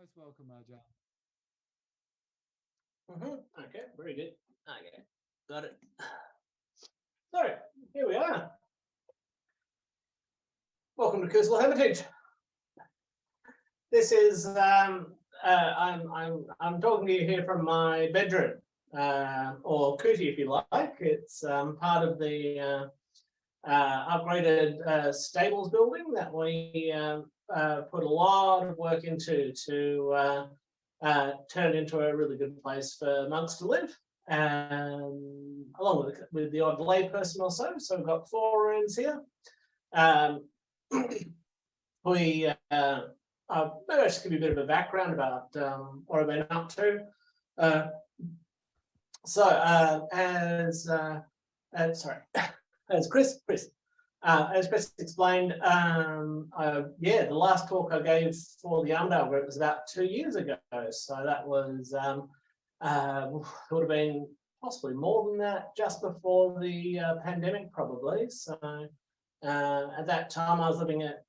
Most welcome, Ajahn. Okay, very good. Okay, got it. So here we are. Welcome to Hermitage. This is I'm talking to you here from my bedroom, or kuti if you like. It's part of the upgraded stables building that we put a lot of work into to turn into a really good place for monks to live, along with the odd lay person or so. So we've got 4 rooms here. Maybe I'll just give you a bit of a background about what I've been up to. As Chris explained, the last talk I gave for the Armadale group was about 2 years ago. So that was would have been possibly more than that, just before the pandemic, probably. So at that time, I was living at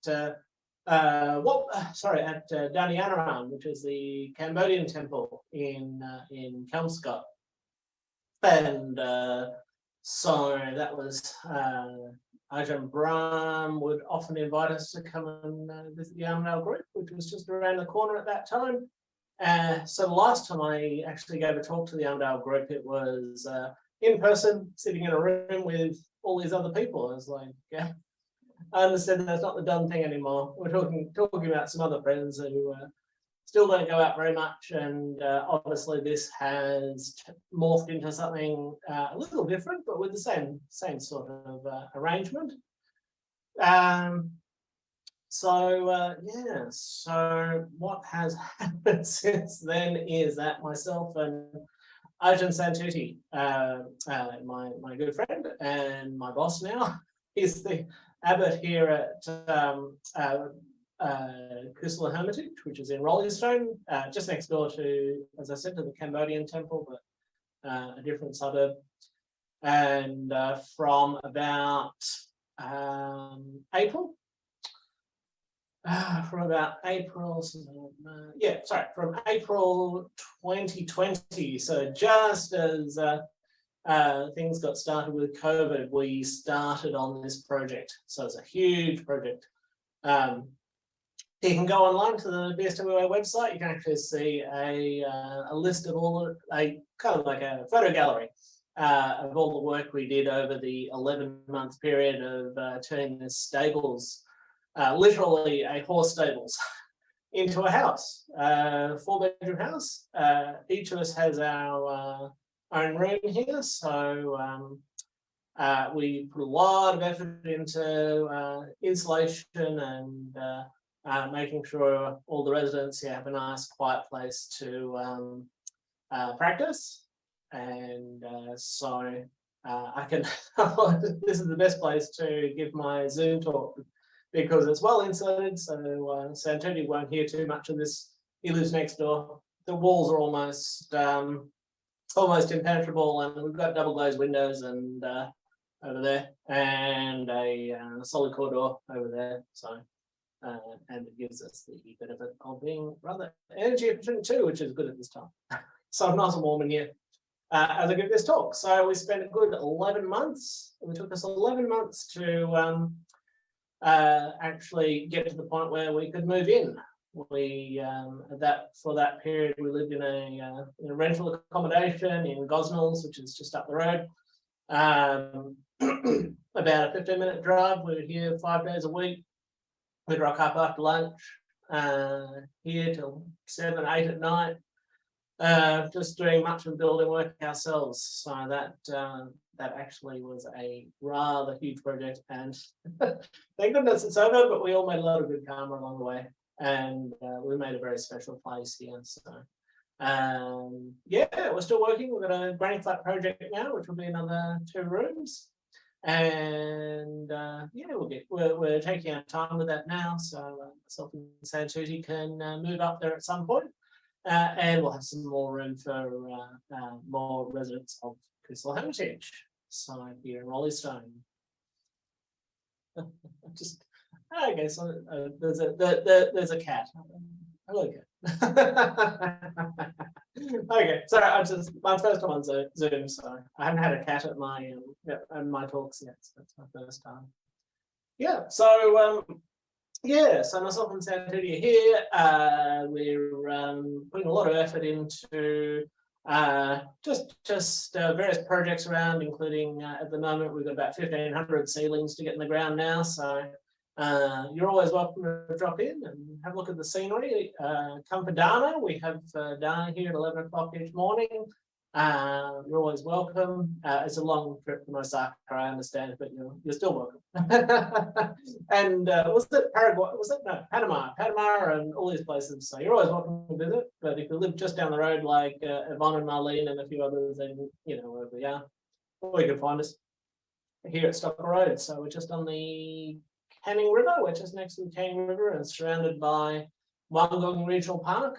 Bodhinyana, which is the Cambodian temple in Kelmscott, and so that was Ajahn Brahm would often invite us to come and visit the Armadale group, which was just around the corner at that time. So the last time I actually gave a talk to the Armadale group, it was in person, sitting in a room with all these other people. I was like, yeah, I understand that's not the done thing anymore. We're talking about some other friends who still don't go out very much, and obviously this has morphed into something a little different, but with the same sort of arrangement. So what has happened since then is that myself and Ajahn Jhanarato, my good friend and my boss now, is the abbot here at Hermitage, which is in Rollingstone, just next door to, as I said, to the Cambodian temple, but a different suburb. And from about April 2020. So just as things got started with COVID, we started on this project. So it's a huge project. You can go online to the BSWA website. You can actually see a list of all kind of like a photo gallery of all the work we did over the 11-month period of turning the stables, literally a horse stables, into a house, 4-bedroom house. Each of us has our own room here, so we put a lot of effort into insulation and making sure all the residents have a nice quiet place to practice. And so I can, this is the best place to give my Zoom talk because it's well insulated, so Santoni won't hear too much of this. He lives next door. The walls are almost impenetrable, and we've got double glazed windows and over there, and a solid core door over there. So and it gives us the benefit of being rather energy efficient too, which is good at this time. So I'm nice and warm in here as I give this talk. So we spent a good 11 months. It took us 11 months to actually get to the point where we could move in. We for that period we lived in a rental accommodation in Gosnells, which is just up the road. About a 15-minute drive. We were here 5 days a week. We'd rock up after lunch here till 7, 8 at night, just doing much of the building work ourselves. So that actually was a rather huge project, and thank goodness it's over. But we all made a lot of good karma along the way, and we made a very special place here. So we're still working. We've got a granny flat project now, which will be another 2 rooms. And we're taking our time with that now, so myself and Santoni can move up there at some point, and we'll have some more room for more residents of Hermitage. So here in Rollingstone. There's a cat. Okay. Okay, sorry, my first time on Zoom, so I haven't had a cat at my talks yet. So that's my first time. Yeah, so so myself and Santudia here, we're putting a lot of effort into just various projects around, including at the moment we've got about 1,500 seedlings to get in the ground now. So you're always welcome to drop in and have a look at the scenery. Come for Dharma. We have Dharma here at 11 o'clock each morning. You're always welcome. It's a long trip from Osaka, I understand, but you're still welcome. And was it Paraguay? Was it no Panama and all these places? So you're always welcome to visit. But if you live just down the road, like Yvonne and Marlene and a few others, then you know where we are. Or you can find us here at Stocker Road. So we're just on the Canning River, which is next to the Canning River and surrounded by Wollongong Regional Park.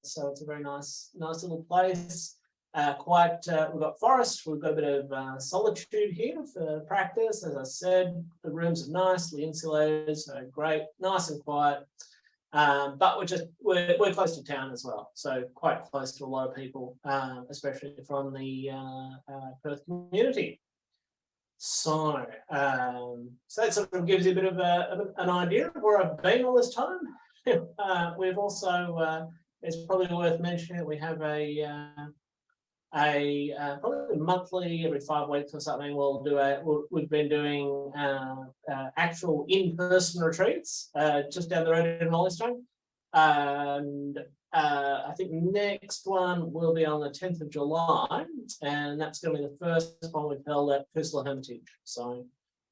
So it's a very nice little place. We've got forest, we've got a bit of solitude here for practice. As I said, the rooms are nicely insulated, so great, nice and quiet. But we're close to town as well, so quite close to a lot of people, especially from the Perth community. So that sort of gives you a bit of an idea of where I've been all this time. We've also, it's probably worth mentioning that we have probably monthly, every 5 weeks or something, we've been doing actual in-person retreats just down the road in Mollystone. And I think the next one will be on the 10th of July, and that's going to be the first one we've held at Hermitage. So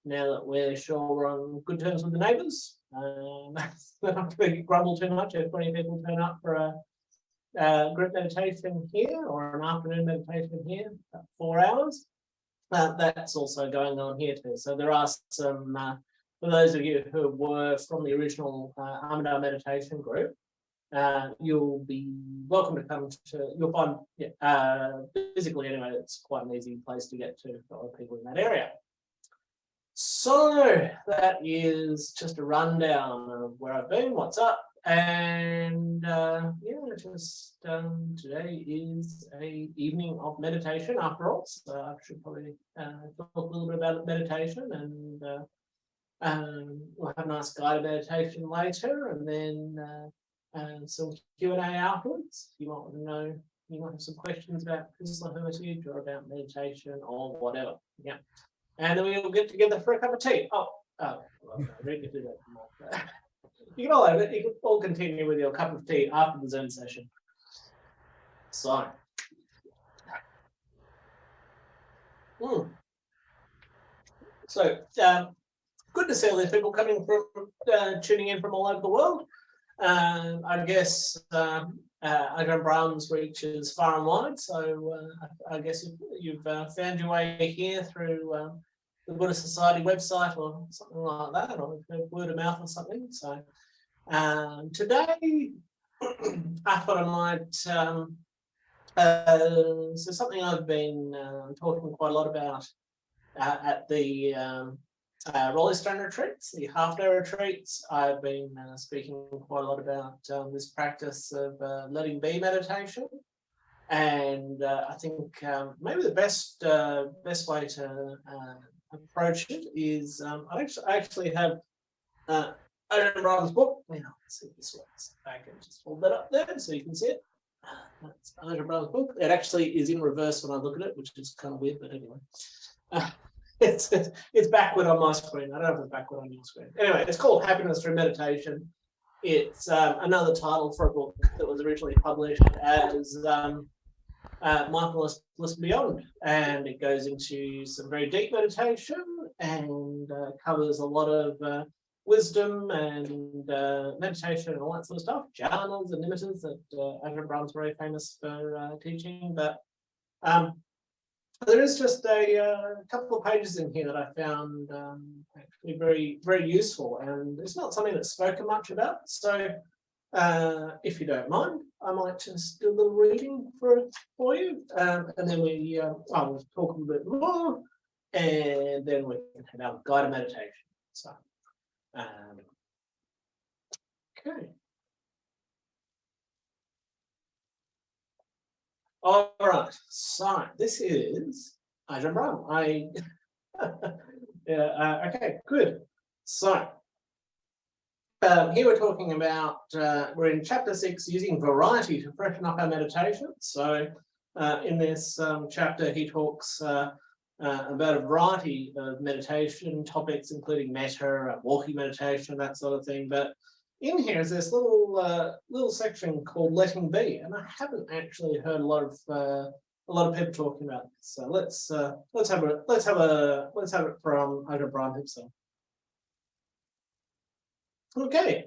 now that we're sure we're on good terms with the neighbours, not to grumble too much if 20 people turn up for a group meditation here or an afternoon meditation here, about 4 hours. That's also going on here too. So there are some, for those of you who were from the original Armadale Meditation Group, you'll be welcome to come to, you'll find, physically anyway, it's quite an easy place to get to for other people in that area. So that is just a rundown of where I've been, what's up, and just today is a evening of meditation after all, so I should probably talk a little bit about meditation, and we'll have a nice guided meditation later, and then some Q&A afterwards. You might want to know, you might have some questions about Hermitage or about meditation or whatever. Yeah. And then we'll get together for a cup of tea. We can do that. You can all continue with your cup of tea after the Zoom session. So. So, good to see all these people coming from, tuning in from all over the world. I guess Ajahn Brahm's reaches far and wide, so I guess you've found your way here through the Buddhist Society website or something like that, or word of mouth or something. So today I thought I might, so something I've been talking quite a lot about at the Rolling Stone retreats, the half-day retreats. I've been speaking quite a lot about this practice of letting be meditation, and I think maybe the best way to approach it is I actually have Ajahn Brahm's book. Let's see if this works. I can just hold that up there so you can see it. That's Ajahn Brahm's book. It actually is in reverse when I look at it, which is kind of weird, but anyway. It's backward on my screen. I don't know if it's backward on your screen. Anyway, it's called Happiness Through Meditation. It's another title for a book that was originally published as Mindfulness Bliss Beyond, and it goes into some very deep meditation and covers a lot of wisdom and meditation and all that sort of stuff, jhanas and nimittas that Ajahn Brahm's very famous for teaching. But there is just a couple of pages in here that I found actually very, very useful, and it's not something that's spoken much about. So if you don't mind, I might just do a little reading for you, and then I'll talk a little bit more, and then we can have our guided meditation. So, okay. All right, so this is Ajahn Brahm. Okay, good. So here we're talking about, we're in chapter 6, using variety to freshen up our meditation. So in this chapter, he talks about a variety of meditation topics, including metta, walking meditation, that sort of thing. But in here is this little section called letting be, and I haven't actually heard a lot of people talking about this. So let's have it from Ajahn Brahm himself. Okay.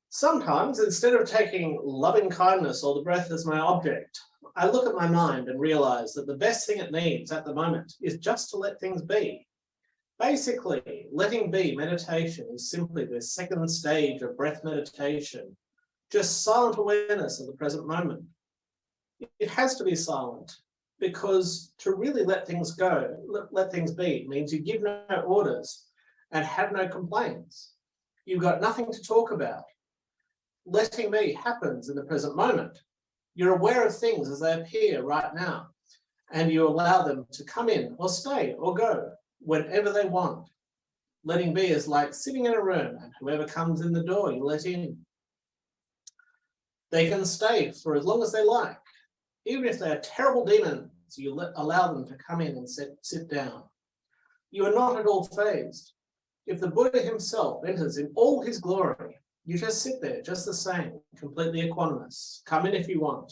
Sometimes, instead of taking loving kindness or the breath as my object, I look at my mind and realize that the best thing it needs at the moment is just to let things be. Basically, letting be meditation is simply the second stage of breath meditation, just silent awareness of the present moment. It has to be silent, because to really let things go, let things be, means you give no orders and have no complaints. You've got nothing to talk about. Letting be happens in the present moment. You're aware of things as they appear right now, and you allow them to come in or stay or go whenever they want. Letting be is like sitting in a room, and whoever comes in the door, you let in. They can stay for as long as they like. Even if they're terrible demons, you allow them to come in and sit down. You are not at all fazed. If the Buddha himself enters in all his glory, you just sit there just the same, completely equanimous. Come in if you want.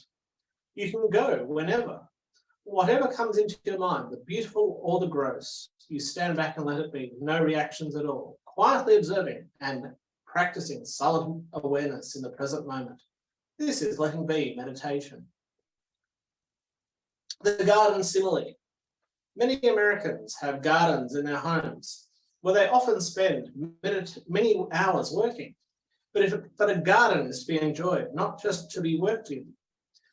You can go whenever. Whatever comes into your mind, the beautiful or the gross, you stand back and let it be, no reactions at all, quietly observing and practicing silent awareness in the present moment. This is letting be meditation. The garden simile. Many Americans have gardens in their homes where they often spend many hours working. But a garden is to be enjoyed, not just to be worked in.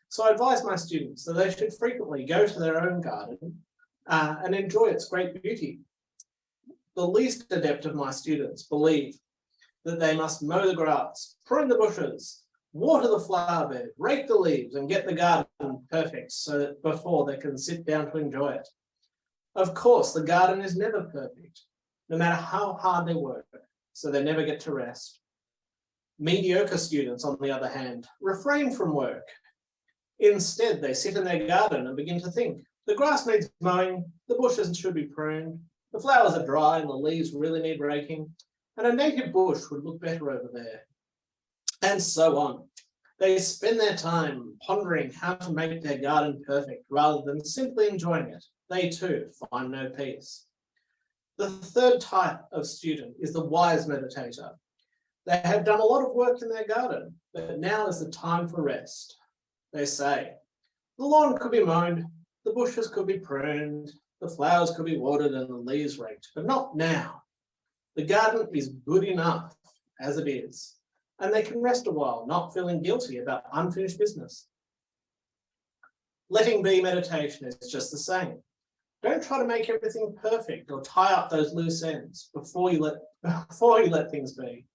So I advise my students that they should frequently go to their own garden and enjoy its great beauty. The least adept of my students believe that they must mow the grass, prune the bushes, water the flower bed, rake the leaves, and get the garden perfect so that before they can sit down to enjoy it. Of course, the garden is never perfect, no matter how hard they work, so they never get to rest. Mediocre students, on the other hand, refrain from work. Instead, they sit in their garden and begin to think. The grass needs mowing, the bushes should be pruned, the flowers are dry and the leaves really need raking, and a native bush would look better over there. And so on. They spend their time pondering how to make their garden perfect rather than simply enjoying it. They too find no peace. The third type of student is the wise meditator. They have done a lot of work in their garden, but now is the time for rest. They say, the lawn could be mown, the bushes could be pruned, the flowers could be watered and the leaves raked, but not now. The garden is good enough as it is, and they can rest a while, not feeling guilty about unfinished business. Letting be meditation is just the same. Don't try to make everything perfect or tie up those loose ends before you let things be.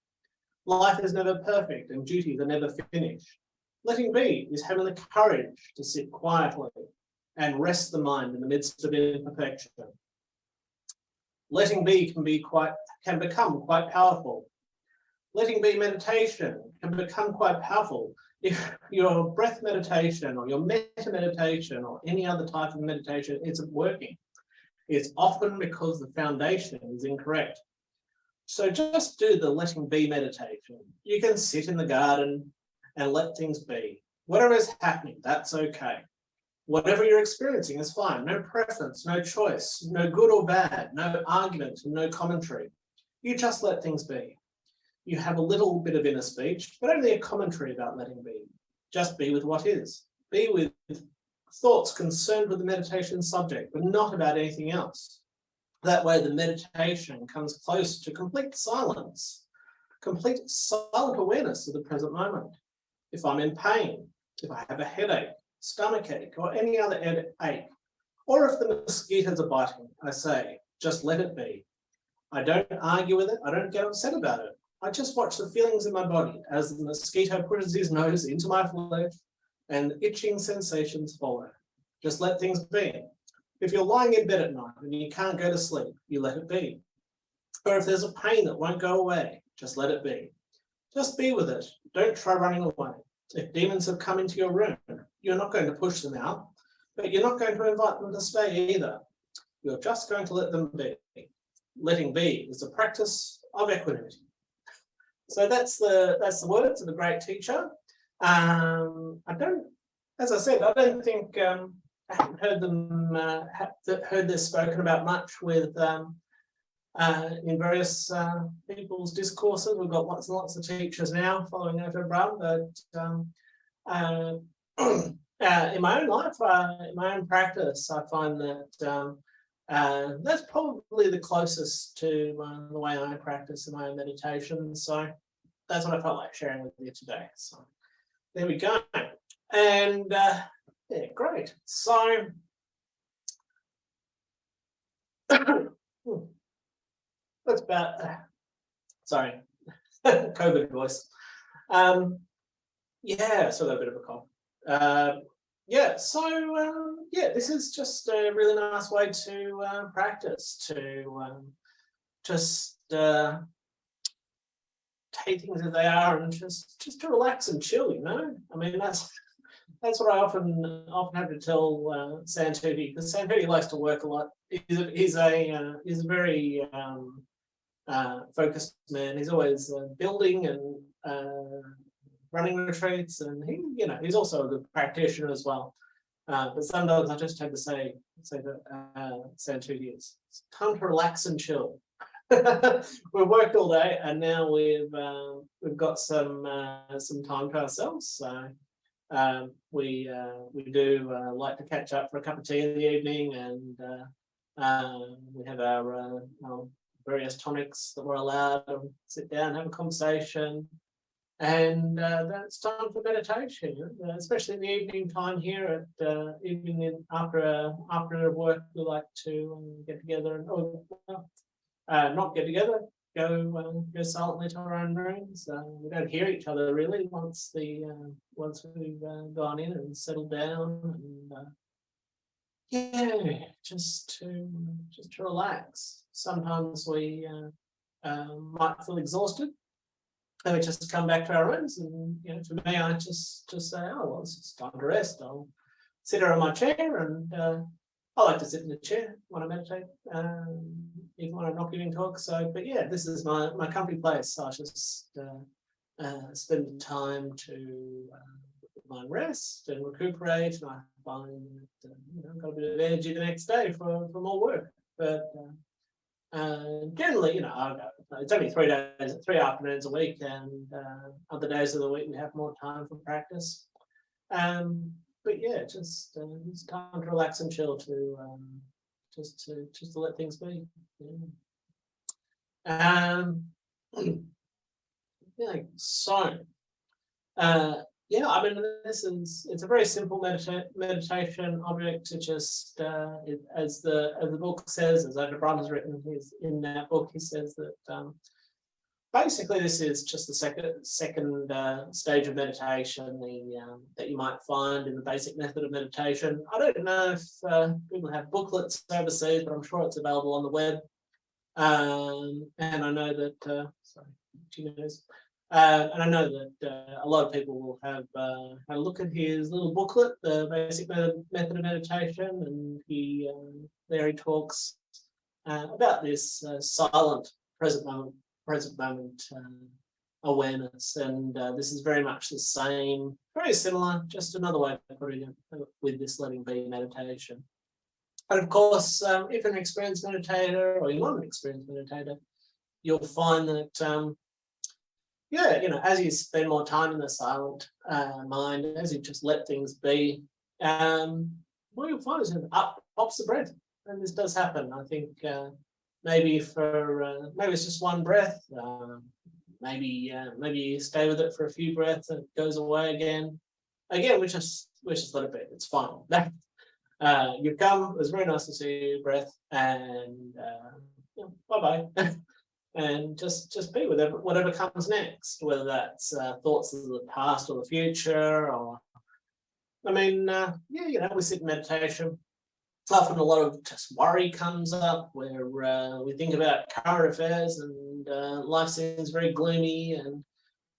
Life is never perfect and duties are never finished. Letting be is having the courage to sit quietly and rest the mind in the midst of imperfection. Letting be can become quite powerful. Letting be meditation can become quite powerful if your breath meditation or your metta meditation or any other type of meditation isn't working. It's often because the foundation is incorrect. So just do the letting be meditation. You can sit in the garden and let things be. Whatever is happening, that's okay. Whatever you're experiencing is fine. No preference, no choice, no good or bad, no argument, no commentary. You just let things be. You have a little bit of inner speech, but only a commentary about letting be. Just be with what is. Be with thoughts concerned with the meditation subject, but not about anything else. That way the meditation comes close to complete silence, complete silent awareness of the present moment. If I'm in pain, if I have a headache, stomachache, or any other ache, or if the mosquitoes are biting, I say, just let it be. I don't argue with it, I don't get upset about it. I just watch the feelings in my body as the mosquito pushes his nose into my flesh and itching sensations follow. Just let things be. If you're lying in bed at night and you can't go to sleep, you let it be. Or if there's a pain that won't go away, just let it be. Just be with it. Don't try running away. If demons have come into your room, you're not going to push them out, but you're not going to invite them to stay either. You're just going to let them be. Letting be is a practice of equanimity. So that's the words of the great teacher. As I said, I don't think I haven't heard them heard this spoken about much with in various people's discourses. We've got lots and lots of teachers now following Ajahn, but in my own life, in my own practice, I find that that's probably the closest to the way I practice in my own meditation. So that's what I felt like sharing with you today. So there we go. And yeah, great. So that's about, sorry, COVID voice. Yeah, so got a bit of a cough. Yeah, so yeah, this is just a really nice way to practice, to just take things as they are and just to relax and chill, you know? I mean, that's what I often have to tell Santuti, because Santuti likes to work a lot. He's a very focused man. He's always building and running retreats, and he's also a good practitioner as well. But sometimes I just have to say that Santuti, it's time to relax and chill. We've worked all day, and now we've got some time to ourselves. So we do like to catch up for a cup of tea in the evening, and we have our various tonics that we're allowed to sit down, have a conversation. And that's time for meditation, especially in the evening time here at evening after work. We like to get together and not get together, go silently to our own rooms. We don't hear each other really once we've gone in and settled down, and just to relax. Sometimes we might feel exhausted, and we just come back to our rooms, and for me, I just say, oh well, it's time to rest. I'll sit here on my chair, and I like to sit in the chair when I meditate, even when I'm not giving talks. So, but yeah, this is my comfy place. So I just spend the time to mind rest and recuperate, and I find that I've got a bit of energy the next day for more work. But generally, it's only 3 afternoons a week, and other days of the week we have more time for practice. But yeah, just it's time to relax and chill, just to let things be. Yeah. So yeah, I mean, it's a very simple meditation object to just as the book says, as Ajahn has written in that book, he says that basically this is just the second stage of meditation, that you might find in the basic method of meditation. I don't know if people have booklets overseas, but I'm sure it's available on the web. And I know that and I know that a lot of people will have had a look at his little booklet, the basic method of meditation, and there he talks about this silent present moment awareness, and this is very much the same, very similar, just another way of putting it with this letting be meditation. And of course, if you're an experienced meditator or you're not an experienced meditator, you'll find that as you spend more time in the silent mind, as you just let things be, what you'll find is up pops the breath, and this does happen. I think maybe it's just one breath. Maybe you stay with it for a few breaths and it goes away again. Again, we just let it be. It's fine. You've come. It was very nice to see your breath, and bye bye. And just be with whatever comes next, whether that's thoughts of the past or the future, or I mean, yeah, we sit in meditation. Often a lot of just worry comes up where we think about current affairs and life seems very gloomy. And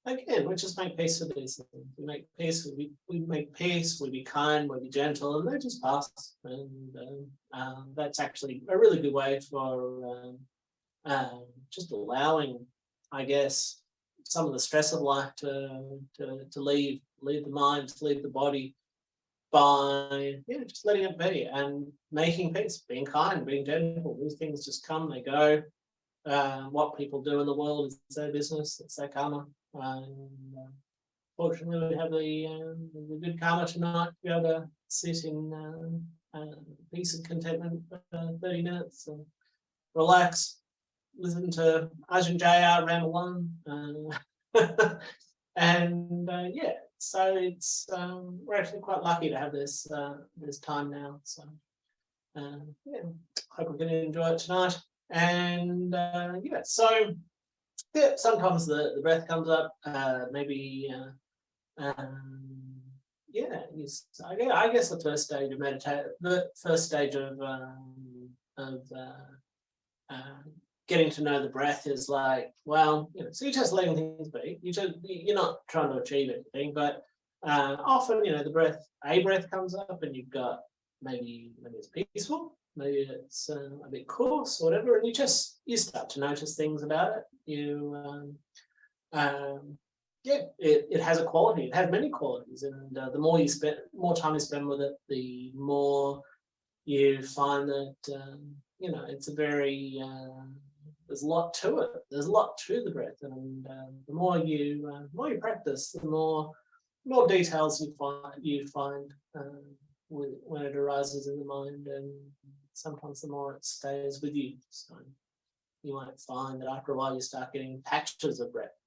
again, we just make peace with these things. We make peace, we make peace, we be kind, we be gentle, and they just pass. And that's actually a really good way for just allowing, I guess, some of the stress of life to leave the mind, to leave the body, by just letting it be and making peace, being kind, being gentle. These things just come, they go. What people do in the world is their business, it's their karma. Fortunately, we have the good karma tonight to be able to sit in peace and contentment for 30 minutes and relax, listen to Ajahn Jhanarato ramble on. And yeah, so it's we're actually quite lucky to have this time now. So yeah, hope we're going to enjoy it tonight. And yeah, so yeah, sometimes the breath comes up. Maybe yeah, I guess the first stage of meditation, the first stage of getting to know the breath is like, well, so you're just letting things be. You're not trying to achieve anything, but often, the breath comes up, and you've got maybe it's peaceful, maybe it's a bit coarse, or whatever, and you start to notice things about it. Yeah, it has a quality. It has many qualities, and the more time you spend with it, the more you find that it's a very there's a lot to it. There's a lot to the breath, and the more you practice, the more details you find when it arises in the mind, and sometimes the more it stays with you. So you might find that after a while you start getting patches of breath.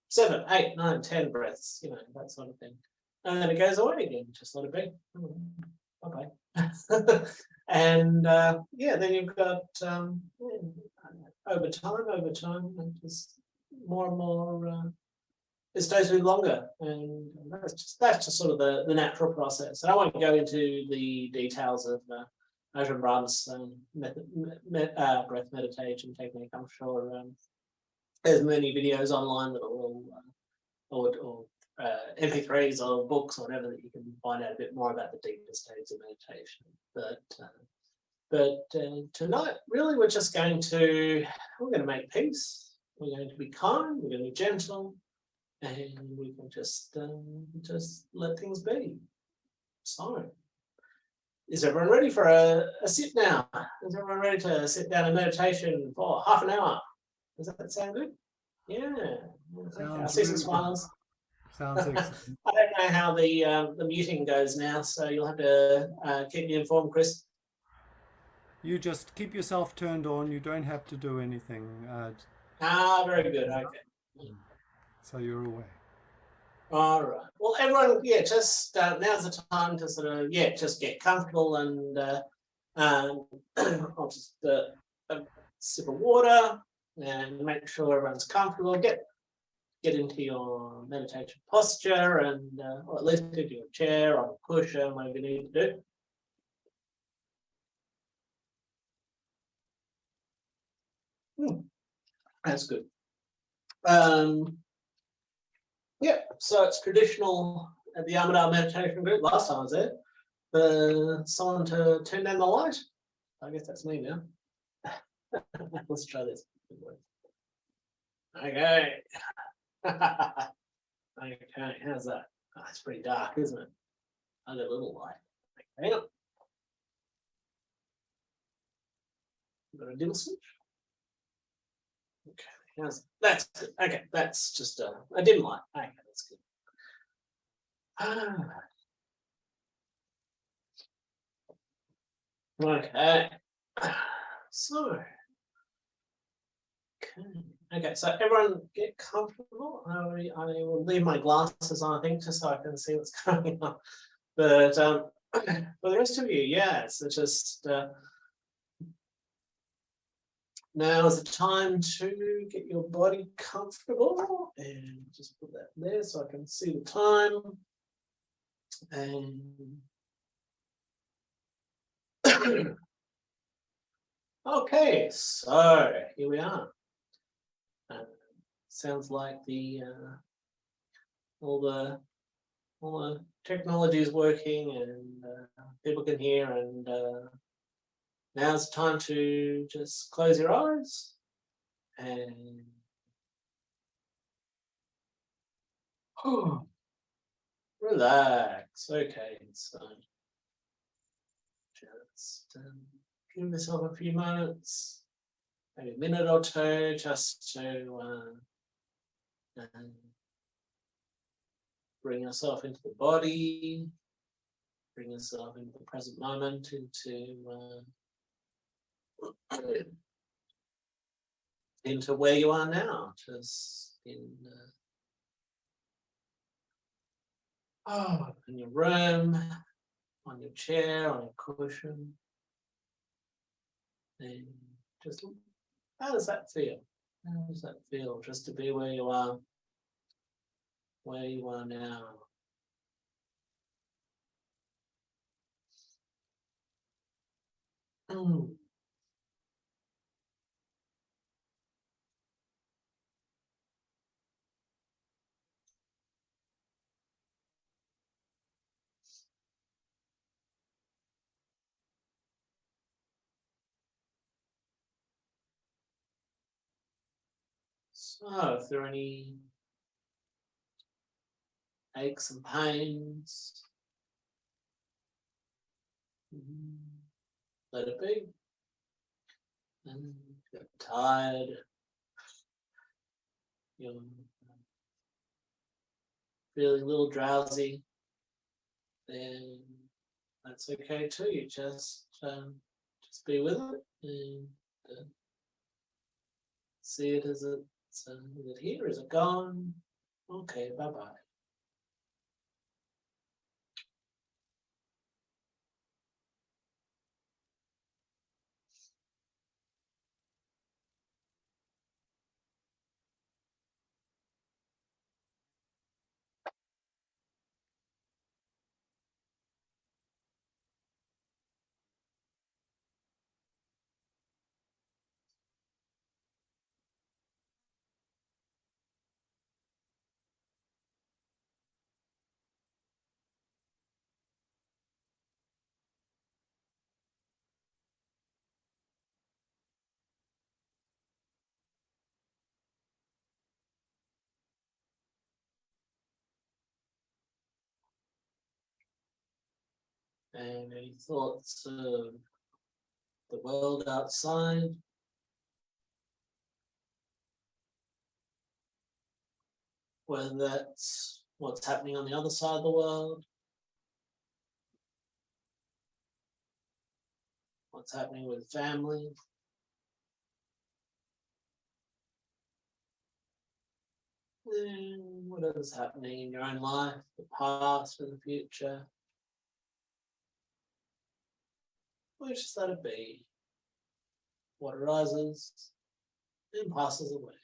7, 8, 9, 10 breaths. That sort of thing, and then it goes away again. Just let it be. Okay. And yeah, then you've got over time, and just more and more. It stays with you longer, and that's just sort of the natural process. And I won't go into the details of Ajahn Brahm's breath meditation technique. I'm sure there's many videos online that will or MP3s or books or whatever that you can find out a bit more about the deeper stages of meditation. But tonight, really, we're going to make peace. We're going to be kind. We're going to be gentle, and we can just let things be. So, is everyone ready for a sit now? Is everyone ready to sit down in meditation for half an hour? Does that sound good? Yeah. I see some smiles. Sounds excellent. I don't know how the muting goes now, so you'll have to keep me informed, Chris. You just keep yourself turned on. You don't have to do anything. Very good. Okay. So you're away. All right. Well, everyone, just now's the time to sort of, just get comfortable, and I'll just a sip of water and make sure everyone's comfortable. Get into your meditation posture, and or at least into your chair or a cushion, whatever you need to do. That's good. Yeah, so it's traditional at the Armadale Meditation Group. Last time I was there, for someone to turn down the light. I guess that's me now. Let's try this. Okay. Okay, how's that? Oh, it's pretty dark, isn't it? I got a little light. Hang on. Got a dim switch. Okay, that's good. Okay, that's just a dim light. Okay, that's good. Okay. So. Okay, so everyone get comfortable. I will leave my glasses on, I think, just so I can see what's going on. But for the rest of you, it's just now is the time to get your body comfortable, and just put that there so I can see the time. And okay, so here we are. Sounds like all the technology is working, and people can hear, and now's time to just close your eyes and relax. Okay, so just give yourself a few moments, maybe a minute or two, just to bring yourself into the body, bring yourself into the present moment, into where you are now, just in your room, on your chair, on a cushion. And just, how does that feel? How does that feel just to be where you are now? So, if there are any aches and pains, let it be. And you're tired, you're feeling a little drowsy, then that's okay too. You just be with it and see it as is it here? Is it gone? Okay, bye-bye. And any thoughts of the world outside? Whether that's what's happening on the other side of the world, what's happening with family, and whatever's happening in your own life, the past and the future. We'll just let it be. What arises and passes away.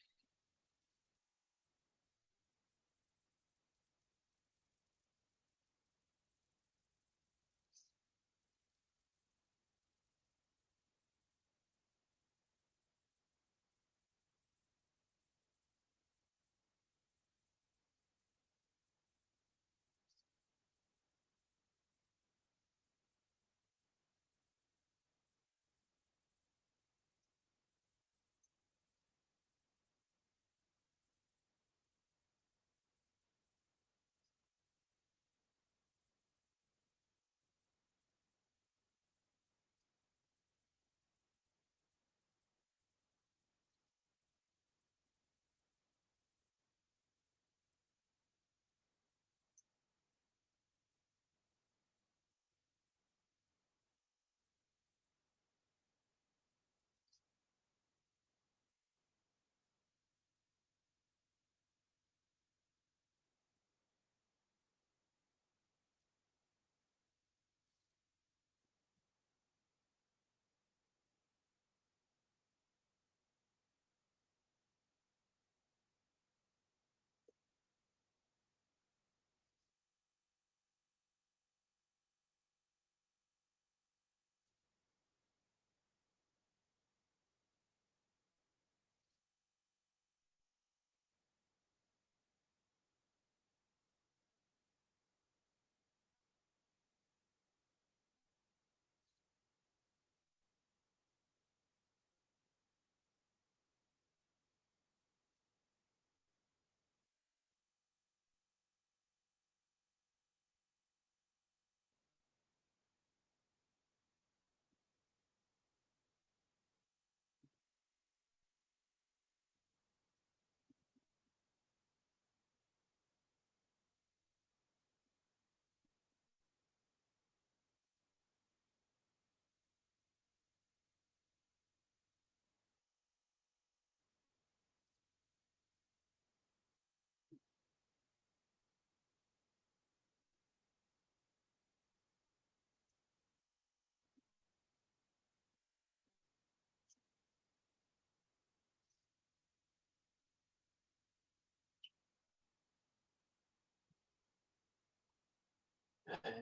And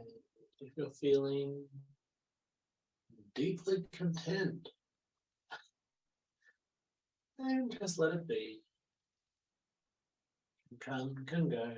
if you're feeling deeply content, and just let it be. Can come, can go.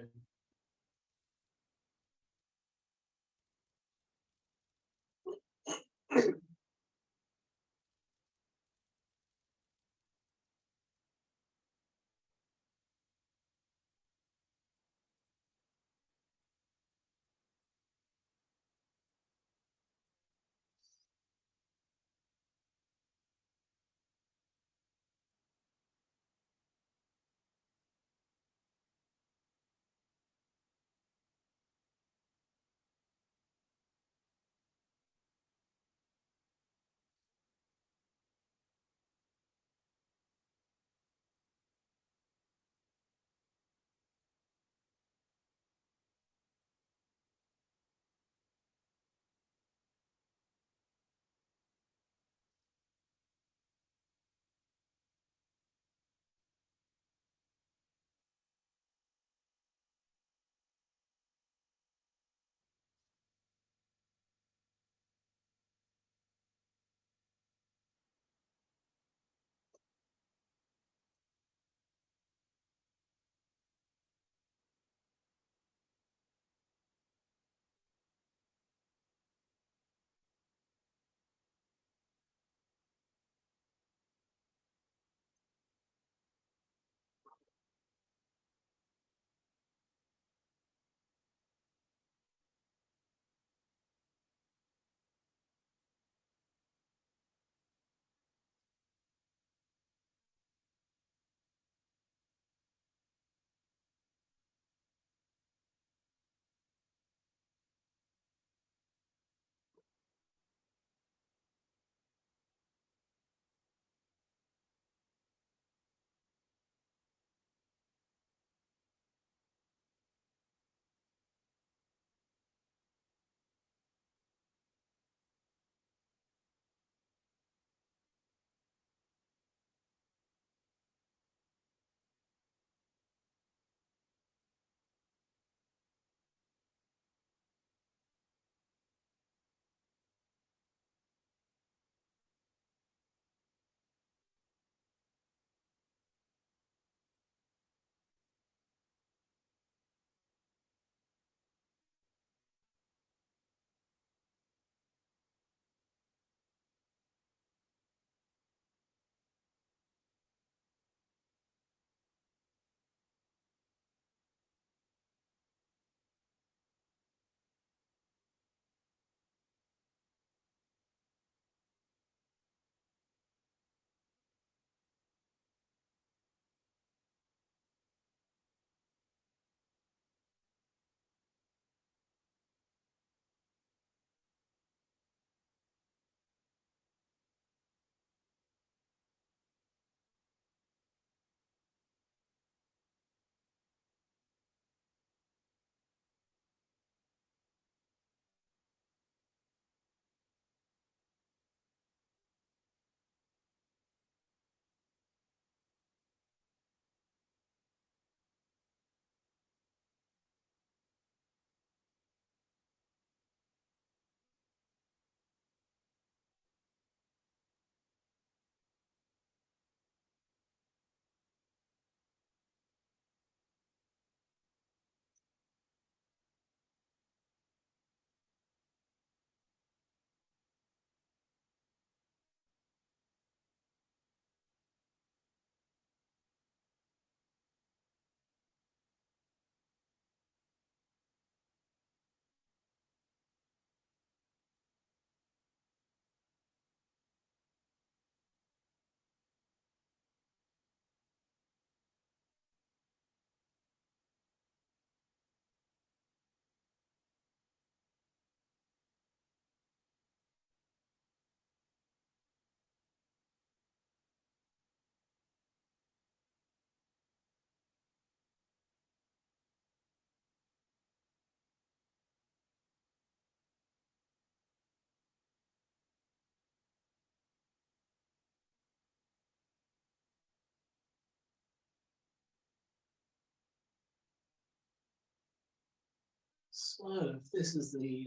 So, if this is the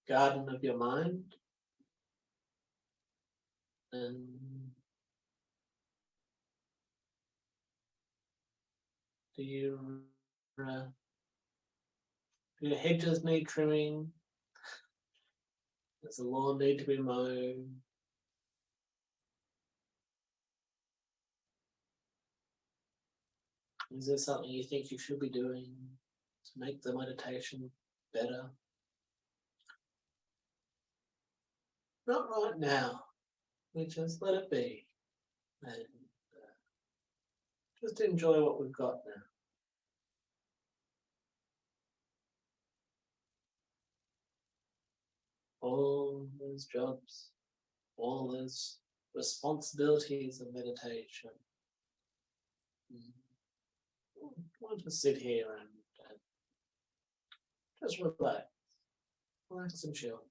garden of your mind, and do your hedges need trimming? Does the lawn need to be mowed? Is there something you think you should be doing to make the meditation better? Not right now. We just let it be and just enjoy what we've got now. All those jobs, all those responsibilities of meditation. Want to sit here and just relax and chill.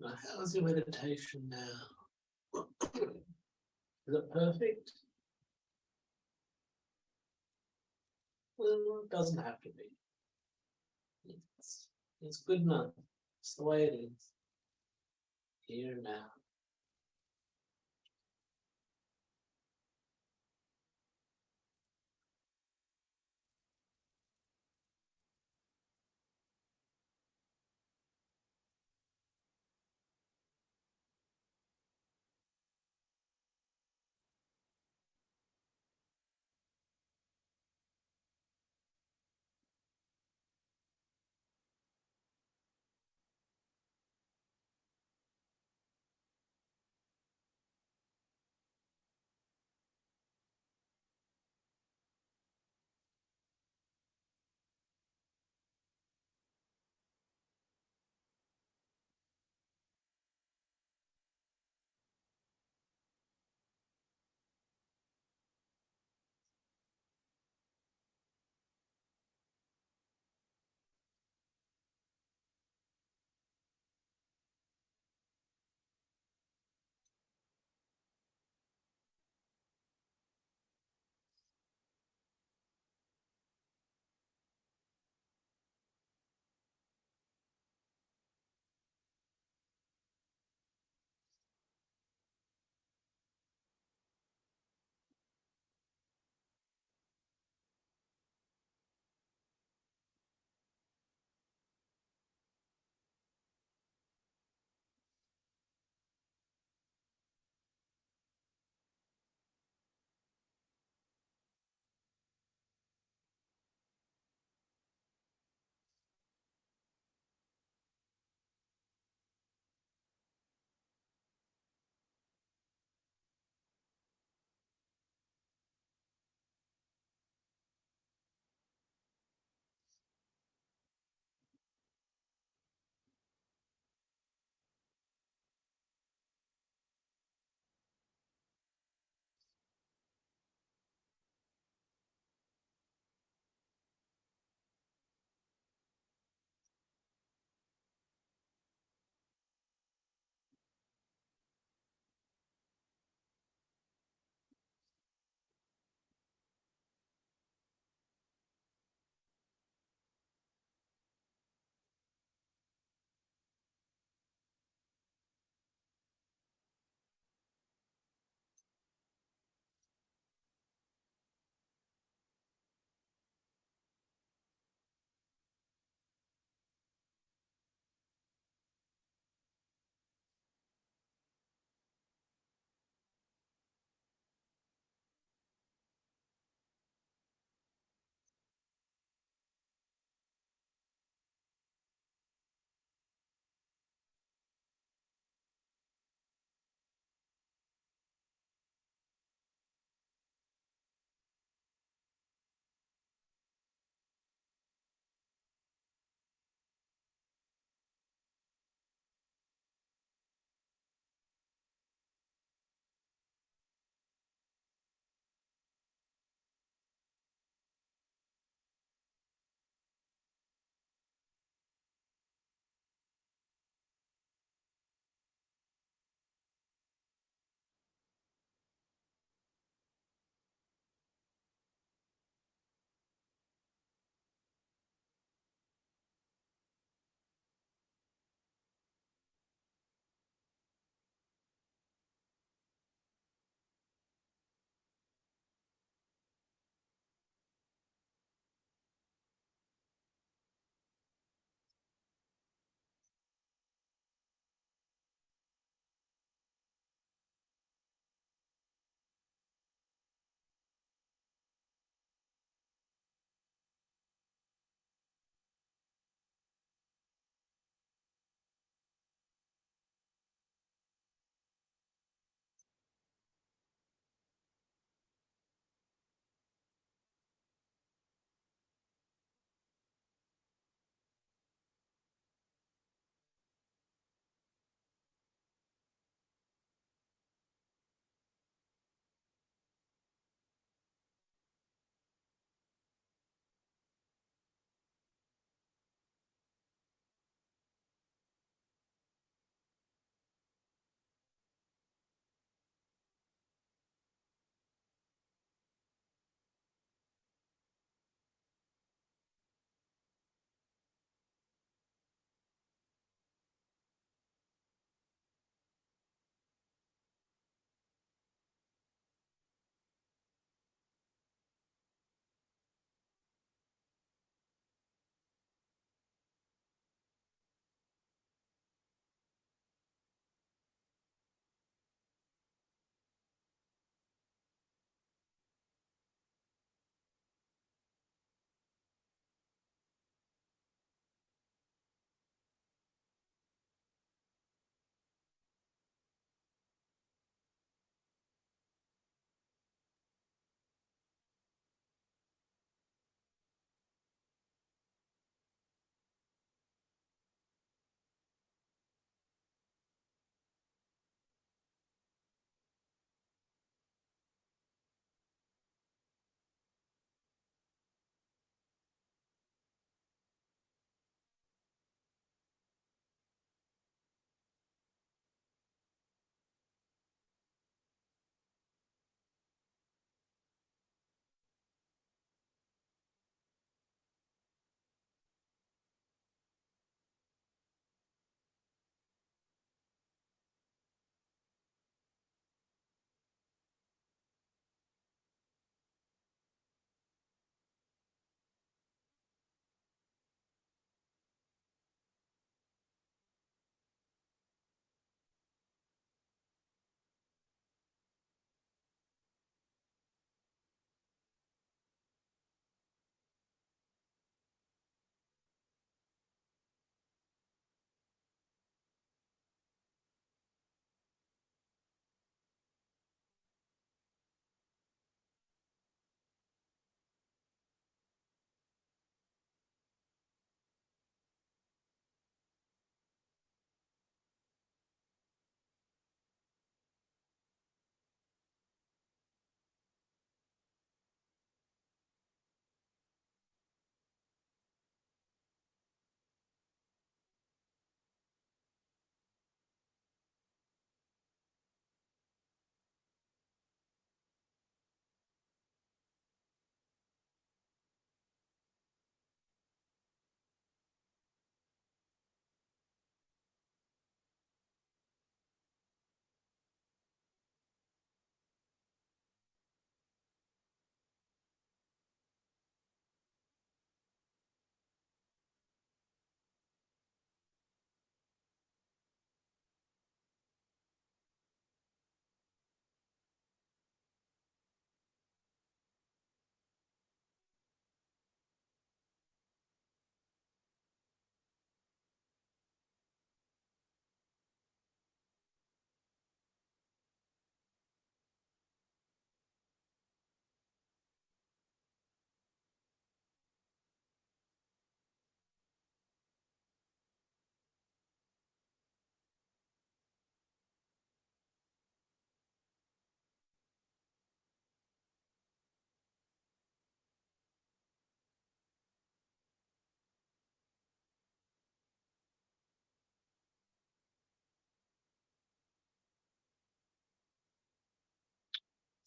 Now, how's your meditation now? Is it perfect? Well, it doesn't have to be. It's good enough. It's the way it is. Here and now.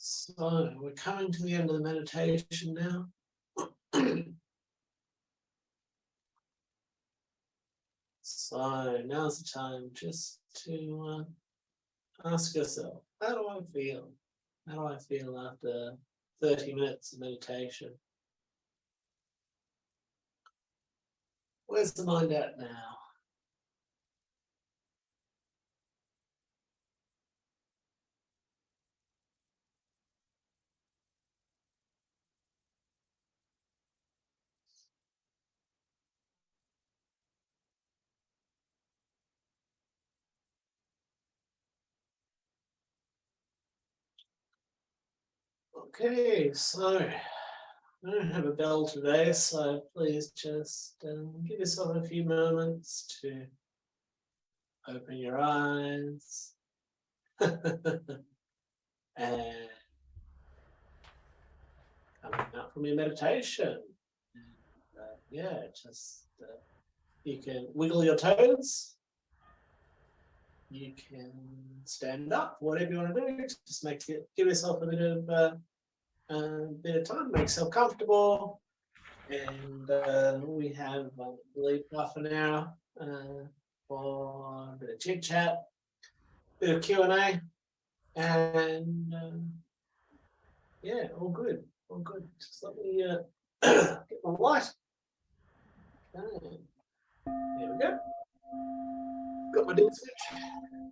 So we're coming to the end of the meditation now. So now's the time just to ask yourself, how do I feel? How do I feel after 30 minutes of meditation? Where's the mind at now? Okay, so I don't have a bell today, so please just give yourself a few moments to open your eyes and coming out from your meditation. Yeah, just you can wiggle your toes. You can stand up, whatever you want to do. Just give yourself a bit of time, make yourself comfortable. And we have, I believe, half an hour for a bit of chit chat, bit of Q&A, and yeah, all good, all good. Just let me get my light. Okay. There we go. Got my dim switch.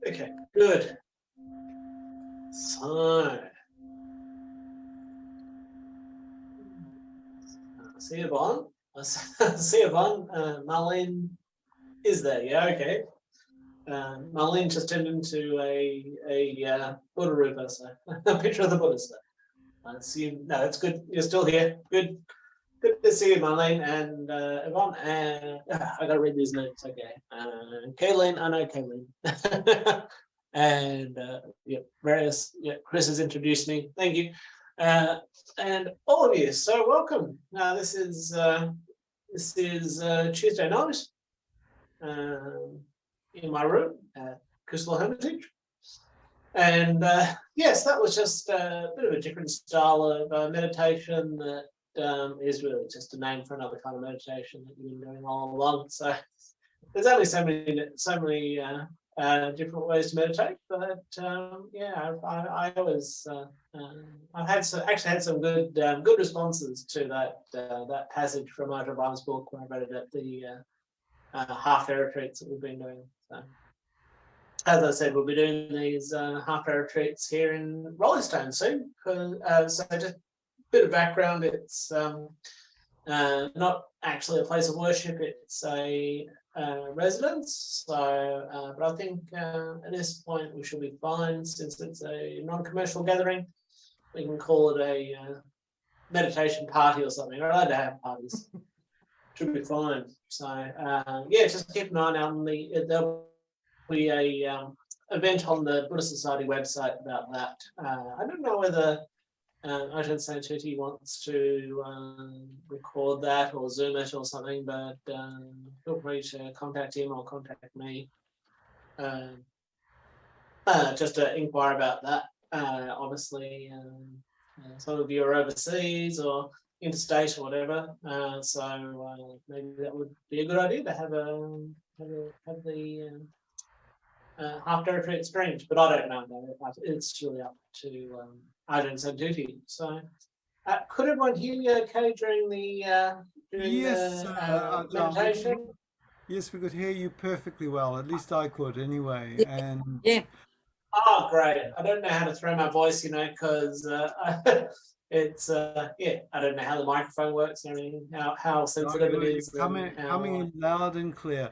Okay, good. So, see Yvonne. See Yvonne. Marlene is there. Yeah, okay. Marlene just turned into a Buddha Rupa, so a picture of the Buddha. So I assume, no, that's good. You're still here. Good. Good to see you, Marlene and Yvonne. I gotta read these notes. Okay. Kayleen, I know Kayleen. And yeah, various. Yeah, Chris has introduced me. Thank you. And all of you. So welcome. This is Tuesday night in my room at Crystal Hermitage. And yes, that was just a bit of a different style of meditation that is really just a name for another kind of meditation that you've been doing all along. So there's only so many different ways to meditate, but yeah, I always I've actually had some good responses to that passage from Ajahn Jhanarato's book when I read it at the half-day retreats that we've been doing. So, as I said, we'll be doing these half-day retreats here in Rollingstone soon. So just a bit of background, it's not actually a place of worship, it's a residence. So, but I think at this point we should be fine since it's a non-commercial gathering. We can call it a meditation party or something. We're allowed to have parties. Should be fine. So yeah, just keep an eye out on there'll be a event on the Buddha Society website about that. I don't know whether Ajahn Santuti wants to record that or Zoom it or something, but feel free to contact him or contact me just to inquire about that. Obviously, some of you are overseas or interstate or whatever, so maybe that would be a good idea to have the half-day retreat streamed, but I don't know. It's really up to Ajahn Santuti. So, could everyone hear me okay during the meditation? Yes, we could hear you perfectly well. At least I could, anyway. And yeah. Oh, great! I don't know how to throw my voice, because it's yeah. I don't know how the microphone works and everything. How sensitive it is. Coming in loud and clear.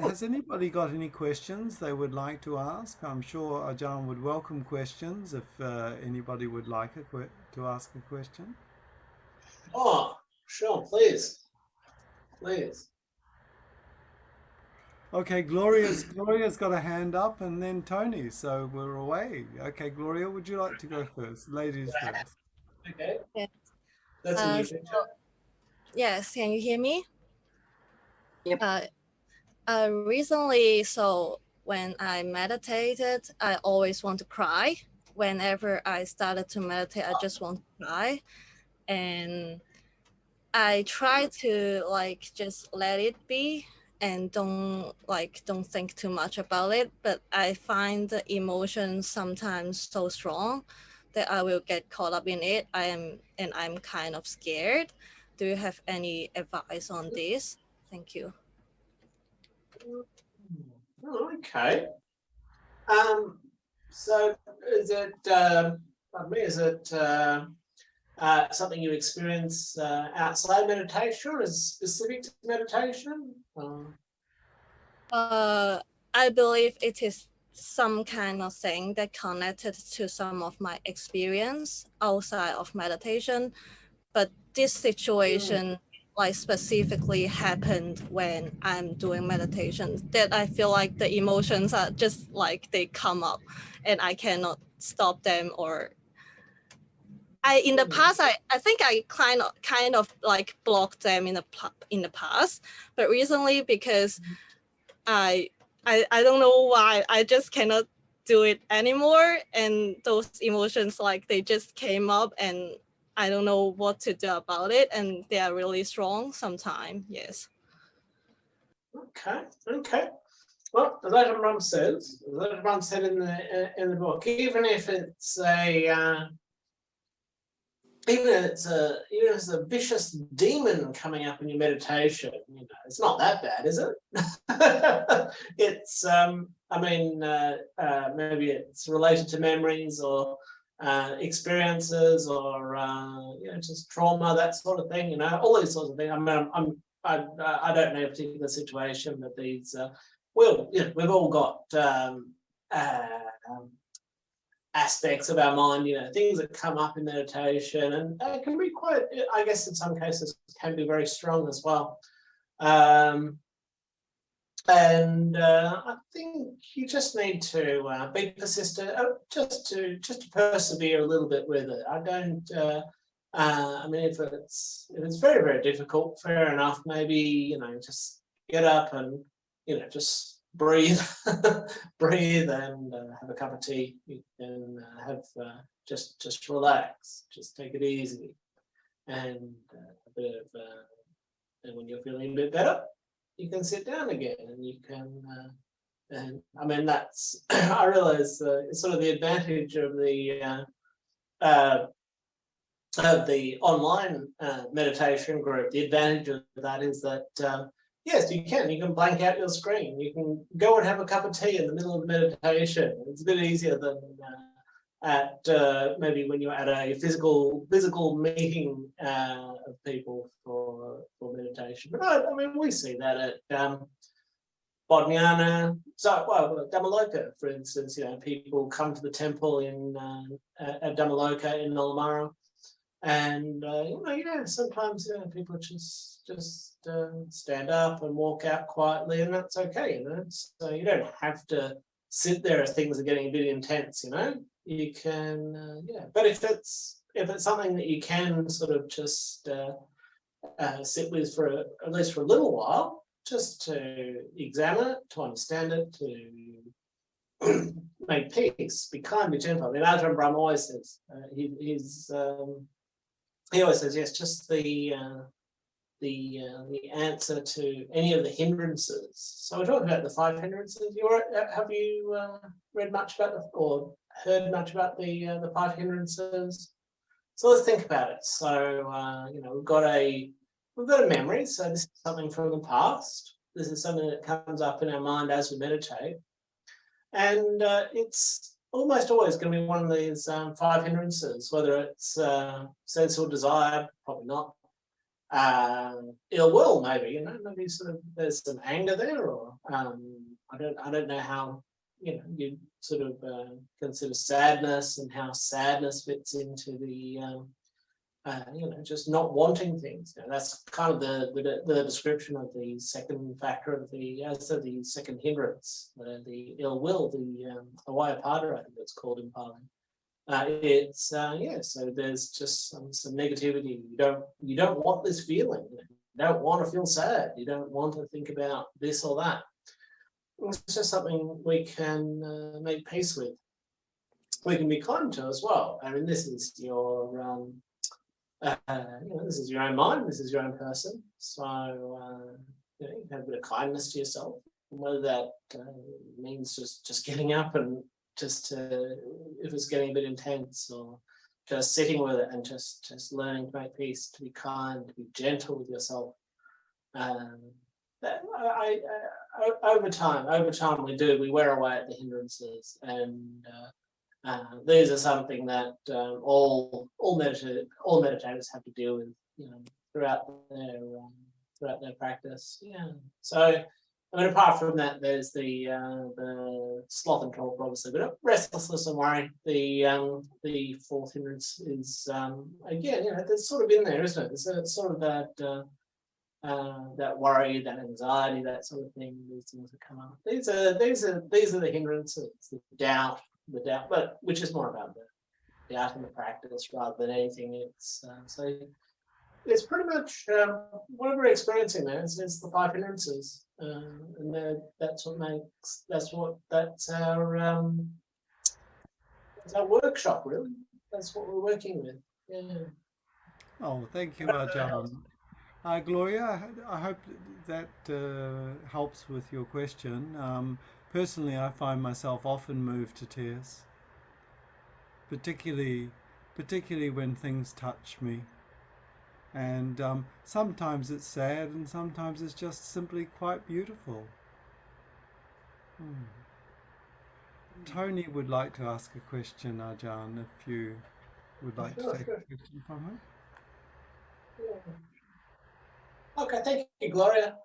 Has anybody got any questions they would like to ask? I'm sure Ajahn would welcome questions if anybody would like to ask a question. Oh, sure, please. Okay, Gloria's got a hand up, and then Tony, so we're away. Okay, Gloria, would you like to go first? Ladies first. Okay. Yeah. That's a new picture. Yes, can you hear me? Yep. Recently, so when I meditated, I always want to cry. whenever I started to meditate, I just want to cry. And I try to like just let it be and don't think too much about it. But I find the emotions sometimes so strong that I will get caught up in it. I'm kind of scared. Do you have any advice on this? Thank you. Okay. So is it something you experience outside meditation, or is it specific to meditation? I believe it is some kind of thing that connected to some of my experience outside of meditation, but this situation like specifically happened when I'm doing meditation, that I feel like the emotions are just like they come up and I cannot stop them. Or in the past, I think I kind of like blocked them in the past, but recently, because I don't know why, I just cannot do it anymore, and those emotions like they just came up and I don't know what to do about it, and they are really strong sometimes. Yes. Okay. Well, as Ajahn said in the book, even if it's a vicious demon coming up in your meditation, it's not that bad, is it? It's maybe it's related to memories or experiences or just trauma, that sort of thing. All these sorts of things. I don't know a particular situation, but these we've all got aspects of our mind, things that come up in meditation, and it can be quite, I guess in some cases, can be very strong as well. I think you just need to be persistent, just to persevere a little bit with it. I don't. If it's very, very difficult, fair enough. Maybe just get up and just breathe, breathe, and have a cup of tea. You can have just relax, just take it easy, and a bit of. And when you're feeling a bit better, you can sit down again, and you can. That's I realize it's sort of the advantage of the online meditation group. The advantage of that is that. Yes, you can blank out your screen. You can go and have a cup of tea in the middle of meditation. It's a bit easier than at maybe when you're at a physical meeting of people for meditation. But we see that at Bodhinyana, Dhammaloka, for instance. People come to the temple at Dhammaloka in Nollamara. And sometimes people just stand up and walk out quietly, and that's okay. So you don't have to sit there if things are getting a bit intense. You can, But if it's something that you can sort of just sit with for at least for a little while, just to examine it, to understand it, to make peace, be kind, be gentle. Ajahn Brahm always says he always says, yes, just the answer to any of the hindrances. So we're talking about the 5 hindrances. Have you read much about or heard much about the 5 hindrances? So let's think about it. So we've got a memory. So this is something from the past. This is something that comes up in our mind as we meditate, and it's almost always going to be one of these 5 hindrances, whether it's sensual desire, probably not. Ill will, maybe, maybe sort of there's some anger there, or I don't know how you sort of consider sadness and how sadness fits into the just not wanting things. That's kind of the description of the second factor of the second hindrance, the ill will, the Avyapada, I think it's called in Pali. So there's just some negativity. You don't want this feeling. You don't want to feel sad. You don't want to think about this or that. It's just something we can make peace with. we can be kind to as well. I mean, this is your this is your own mind, this is your own person. So you can have a bit of kindness to yourself, whether that means just getting up and just if it's getting a bit intense, or just sitting with it and just learning to make peace, to be kind, to be gentle with yourself. That over time we wear away at the hindrances, and these are something that all meditators have to deal with, throughout their practice. Yeah. So, I mean, apart from that, there's the sloth and torpor, obviously, but restlessness and worry. The fourth hindrance is again, there's sort of in there, isn't it? It's sort of that worry, that anxiety, that sort of thing. These things that come up. These are the hindrances. The doubt, but which is more about the doubt in the practice rather than anything. It's so it's pretty much what we're experiencing there. It's the five hindrances, and that's our workshop, really. That's what we're working with. Yeah. Oh, thank you, Ajahn. Gloria, I hope that helps with your question. Personally, I find myself often moved to tears, particularly when things touch me. And sometimes it's sad, and sometimes it's just simply quite beautiful. Tony would like to ask a question, Ajahn, if you would like to take a question from her. Yeah. Okay, thank you, Gloria.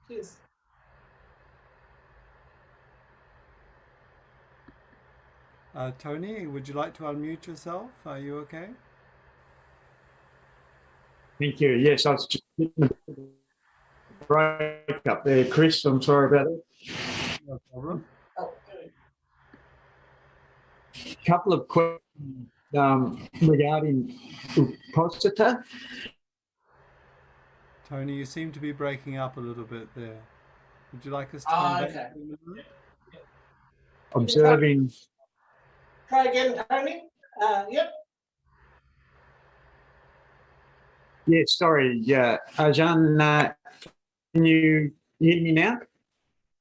Cheers. Tony, would you like to unmute yourself? Are you okay? Thank you. Yes, I was just getting a break up there, Chris. I'm sorry about it. No problem. A couple of questions regarding Uposatha. Tony, you seem to be breaking up a little bit there. Would you like us to come back? Okay. Observing. Try again, Tony. Yep. Yeah, sorry. Yeah, Ajahn, can you hear me now?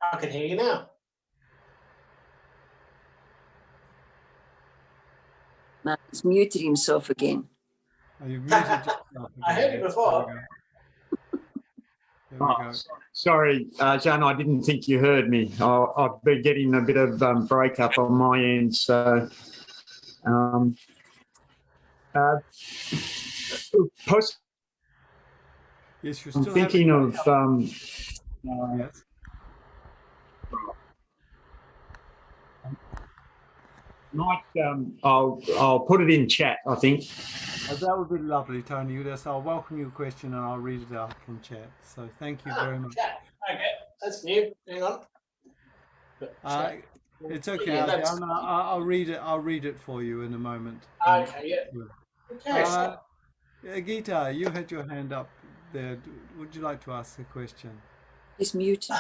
I can hear you now. He's muted himself again. Oh, you've muted yourself again. I heard you before. There we go. Sorry, Ajahn, I didn't think you heard me. I've been getting a bit of breakup on my end, so Yes, you're I'm still thinking of yes. I'll put it in chat, I think. Oh, that would be lovely, Tony. Yes, I'll welcome your question and I'll read it out from chat. So thank you very much. Chat. Okay, that's new. Hang on. It's okay. Yeah, I'll read it. I'll read it for you in a moment. Okay. Yeah. Okay. Gita, you had your hand up there. Would you like to ask a question? He's muted.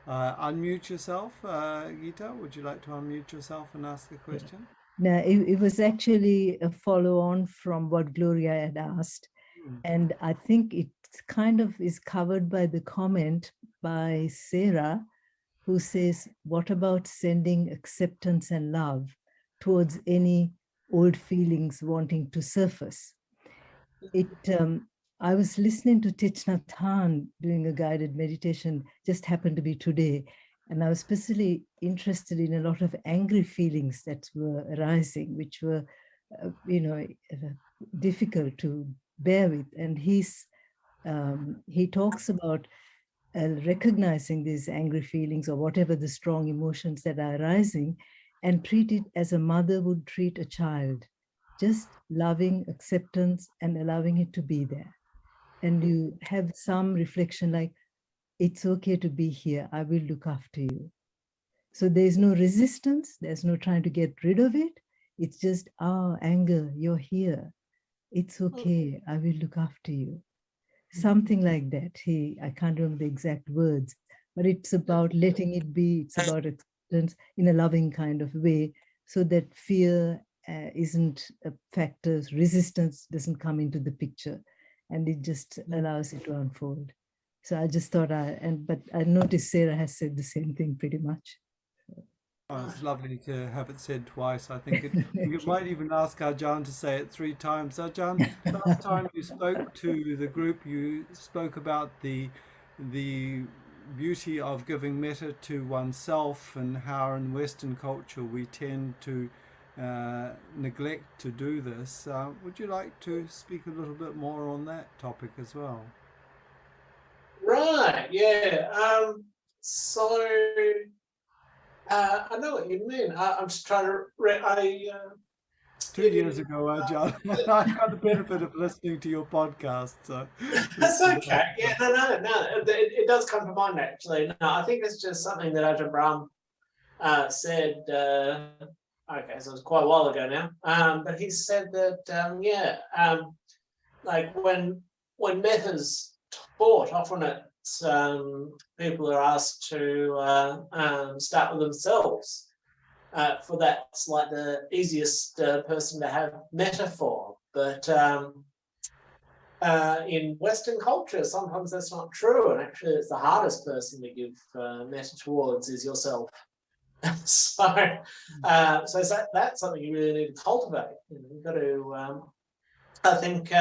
Unmute yourself, Gita. Would you like to unmute yourself and ask a question? No, it was actually a follow-on from what Gloria had asked. And I think it kind of is covered by the comment by Sarah, who says, what about sending acceptance and love towards any old feelings wanting to surface? I was listening to Thich Nhat Hanh doing a guided meditation, just happened to be today, and I was especially interested in a lot of angry feelings that were arising, which were, difficult to bear with. And he talks about recognizing these angry feelings or whatever the strong emotions that are arising, and treat it as a mother would treat a child, just loving acceptance and allowing it to be there. And you have some reflection like, it's okay to be here, I will look after you. So there's no resistance, there's no trying to get rid of it. It's just, anger, you're here. It's okay, I will look after you. Something like that. I can't remember the exact words, but it's about letting it be, it's about acceptance in a loving kind of way, so that fear isn't a factor, resistance doesn't come into the picture, and it just allows it to unfold. So I just thought but I noticed Sarah has said the same thing pretty much. Oh, it's lovely to have it said twice. I think you might even ask Ajahn to say it 3 times. Ajahn, last time you spoke to the group, you spoke about the beauty of giving metta to oneself, and how in Western culture we tend to neglect to do this. Would you like to speak a little bit more on that topic as well? Right, yeah. I know what you mean. I'm just trying to. 2 years ago, Ajahn, I got the benefit of listening to your podcast. So that's okay. Yeah, no. It does come to mind actually. No, I think it's just something that Ajahn Brahm said. Okay, so it was quite a while ago now. But he said that like when metta's taught, often it's people are asked to start with themselves. For that's like the easiest person to have metta for. But in Western culture, sometimes that's not true, and actually it's the hardest person to give metta towards is yourself. So that's something you really need to cultivate. You've got to, I think,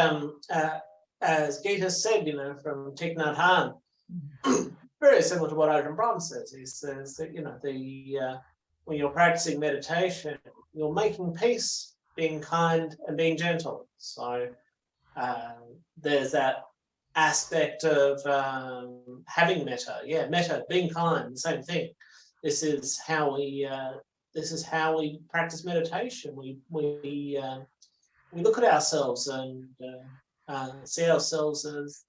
as Gita said, from Thich Nhat Hanh, very similar to what Ajahn Brahm says. He says that, when you're practicing meditation, you're making peace, being kind and being gentle. So there's that aspect of having metta. Yeah, metta, being kind, the same thing. This is how we practice meditation. We look at ourselves and see ourselves as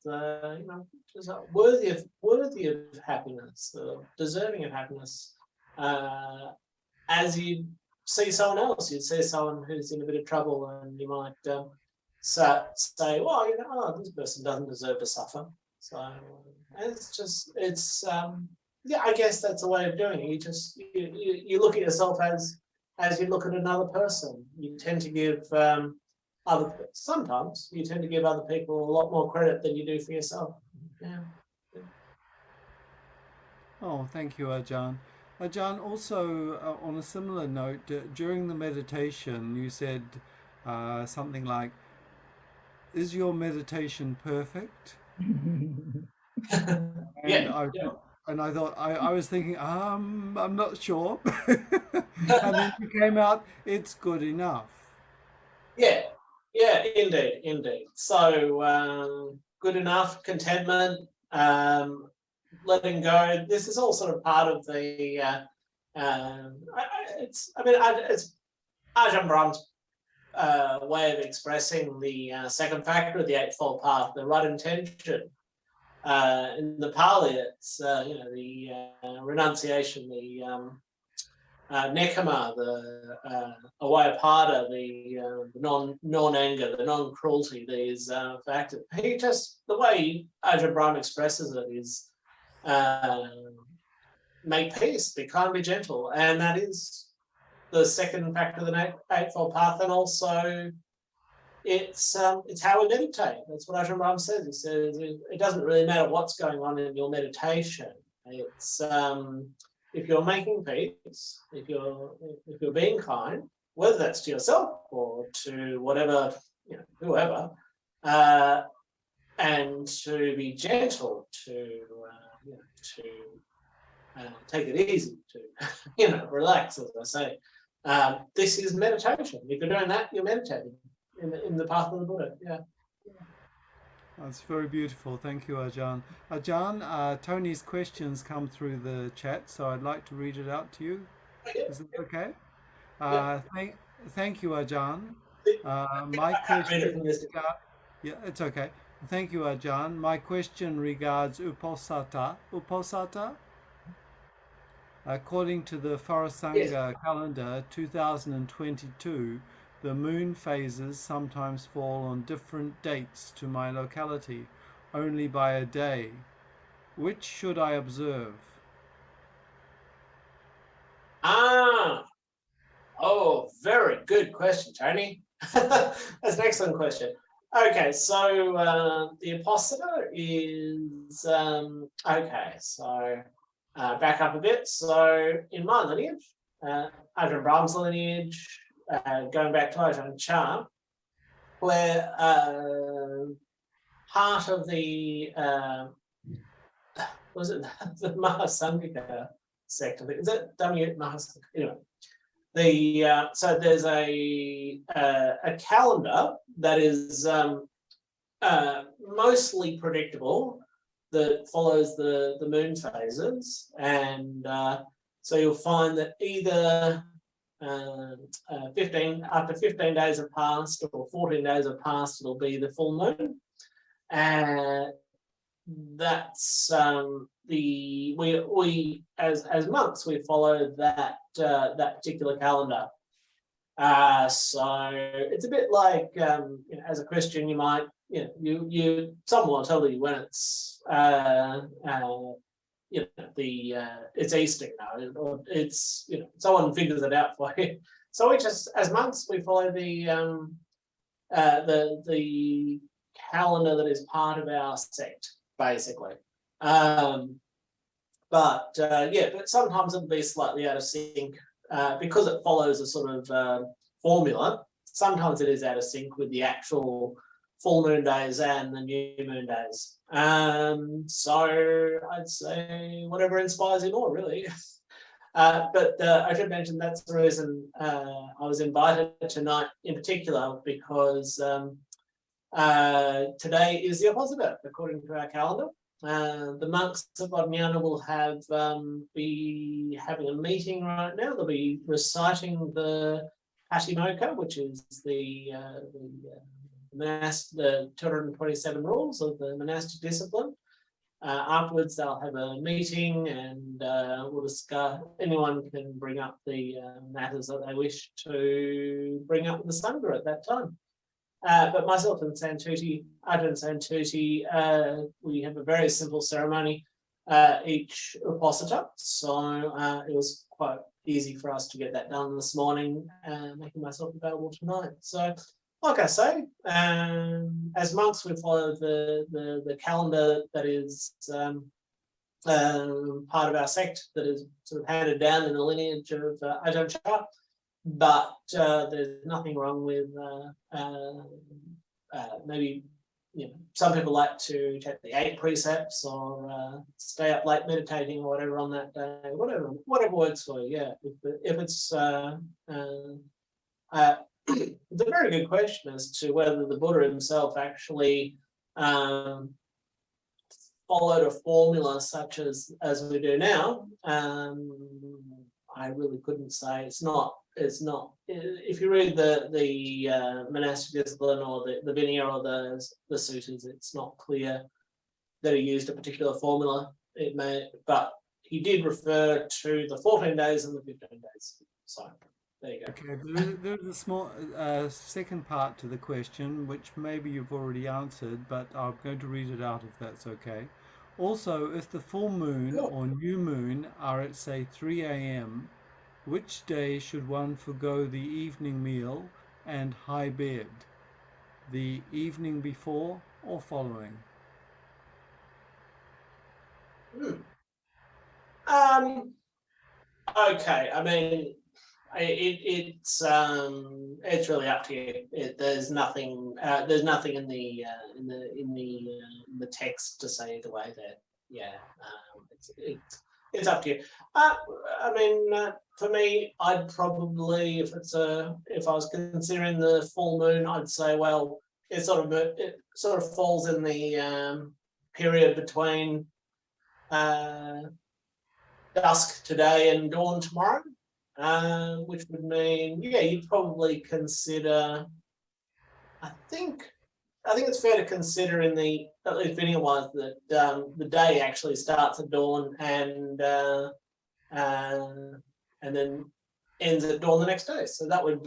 worthy of happiness, deserving of happiness. As you see someone else, you'd see someone who's in a bit of trouble, and you might say, well, this person doesn't deserve to suffer. So I guess that's a way of doing it. You look at yourself as you look at another person. You tend to give sometimes you tend to give other people a lot more credit than you do for yourself. Yeah. Oh, thank you, Ajahn. Ajahn, also on a similar note, during the meditation, you said something like, "Is your meditation perfect?" And I thought, I was thinking, I'm not sure. And then you came out, it's good enough. Yeah, indeed. So good enough, contentment, letting go. This is all sort of part of the. It's Ajahn Brahm's way of expressing the second factor of the Eightfold Path, the right intention. In the Pali, it's the renunciation, the nekama, the awayapada, the non-anger, the non-cruelty. These factors. The way Ajahn Brahm expresses it is make peace, be kind, be gentle, and that is the second factor of the Eightfold Path, and also. It's how we meditate. That's what Ajahn Brahm says. He says it doesn't really matter what's going on in your meditation. It's if you're making peace, if you're being kind, whether that's to yourself or to whatever, whoever, and to be gentle, to take it easy, to relax, as I say. This is meditation. If you're doing that, you're meditating. In the path of the Buddha, yeah. That's very beautiful. Thank you, Ajahn. Ajahn, Tony's questions come through the chat, so I'd like to read it out to you. Is it okay? Thank you, Ajahn. My question. Yeah, it's okay. Thank you, Ajahn. My question regards uposatha. Uposatha? According to the Farasanga calendar 2022, the moon phases sometimes fall on different dates to my locality, only by a day. Which should I observe? Oh, very good question, Tony. That's an excellent question. Okay, so the apostata is okay. So back up a bit. So in my lineage, Ajahn Brahm's lineage, going back to Ajahn Chah, where part of the was it the Mahasangika sect? Is that Dhamma Mahasangika? Anyway, so there's a calendar that is mostly predictable, that follows the moon phases, and so you'll find that either after 15 days have passed or 14 days have passed, it'll be the full moon. And that's we as monks, we follow that particular calendar. So it's a bit like as a Christian, you might someone will tell you when it's it's Easter, or it's someone figures it out for you. So we just, as monks, we follow the calendar that is part of our sect, basically. But sometimes it'll be slightly out of sync because it follows a sort of formula. Sometimes it is out of sync with the actual full moon days and the new moon days. So I'd say whatever inspires you more, really. But I should mention that's the reason I was invited tonight in particular, because today is the opposite, according to our calendar. The monks of Bodhinyana will be having a meeting right now. They'll be reciting the Patimokkha, which is the 227 rules of the monastic discipline. Afterwards, they'll have a meeting, and we'll discuss. Anyone can bring up the matters that they wish to bring up with the Sangha at that time. But myself and Santuti, Ajahn Santuti, we have a very simple ceremony each Uposatha. So it was quite easy for us to get that done this morning, making myself available tonight. So, like I say, as monks, we follow the calendar that is part of our sect, that is sort of handed down in the lineage of Ajahn Chah. But there's nothing wrong with maybe some people like to take the 8 precepts, or stay up late meditating or whatever on that day. Whatever works for you. Yeah, if it's it's a very good question as to whether the Buddha himself actually followed a formula such as we do now. I really couldn't say. It's not. If you read the monastic discipline or the Vinaya or the suttas, it's not clear that he used a particular formula. It may, but he did refer to the 14 days and the 15 days. So there you go. Okay, there's a small second part to the question, which maybe you've already answered, but I'm going to read it out if that's okay. Also, if the full moon or new moon are at, say, 3 a.m., which day should one forgo the evening meal and high bed? The evening before or following? Okay, I mean, it's really up to you. There's nothing in the text to say either way. That it's up to you. I mean, for me, I'd probably, if I was considering the full moon, I'd say, well, it sort of falls in the period between dusk today and dawn tomorrow, which would mean, you'd probably consider. I think it's fair to consider, at least Vinaya-wise, that the day actually starts at dawn and then ends at dawn the next day. So that would